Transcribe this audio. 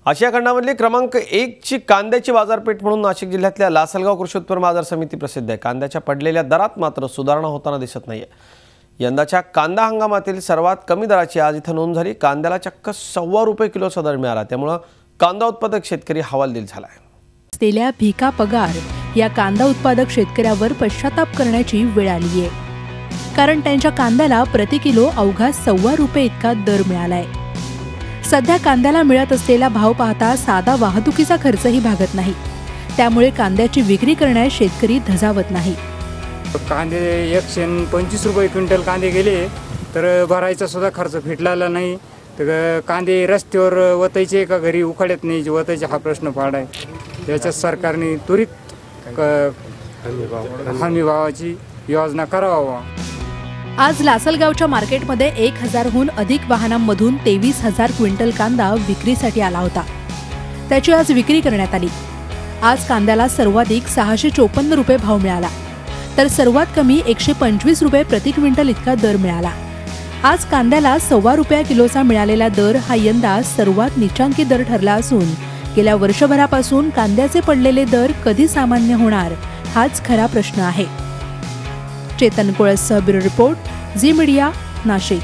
आशिया खंडामधली क्रमांक 1 ची कांद्याची बाजारपेठ म्हणून नाशिक जिल्ह्यातल्या लासलगाव कृषी उत्पन्न बाजार समिती प्रसिद्ध आहे। कांद्याच्या पडलेल्या दरात मात्र सुधारणा होताना दिसत नाहीये। यंदाच्या कांदा हंगामातील सर्वात कमी दराची आज इथं नोंद झाली। कांद्याला चक्क ₹1.25 किलोचा दर मिळाला, त्यामुळे कांदा उत्पादक शेतकरी हवालदिल झालाय। असलेल्या भिका पगार या कांदा उत्पादक शेतकऱ्यावर पश्चाताप करण्याची वेळ आली आहे, कारण त्यांच्या कांद्याला प्रति किलो अवघा ₹1.25 इतका दर मिळालाय। सध्या कांद्याला मिळत असलेला भाव पाहता साधा वाहतुकीचा खर्चही भागत नाही, त्यामुळे कांद्याची विक्री करण्यास शेतकरी धजावत नाही। कांदे 125 रुपये क्विंटल कांदे गेले तर भरायचा सुद्धा खर्च फिटलाला नाही। तर कांदे रस्त्यावर वतायचे का घरी उखाड्यात नाही वतायचे हा प्रश्न पाडाय। याच्या सरकारने त्वरित हमी भावाची योजना करावा। आज लासलगावच्या मार्केटमध्ये 1000हून अधिक वाहनांमधून 23,000 क्विंटल कांदा विक्रीसाठी आला होता। त्याची आज विक्री करण्यात आली। आज कांद्याला सर्वाधिक 654 रुपये भाव मिळाला, तर सर्वात कमी 125 रुपये प्रति क्विंटल इतका दर मिळाला। आज कांद्याला ₹1.25 किलोचा मिळालेला दर हा यंदा सर्वात नीचांकी दर ठरला असून गेल्या वर्षभरापासून कांद्याचे पडलेले दर कधी सामान्य होणार हाच खरा प्रश्न आहे। चेतन कोळससह bureau report, Zee media, Nashik.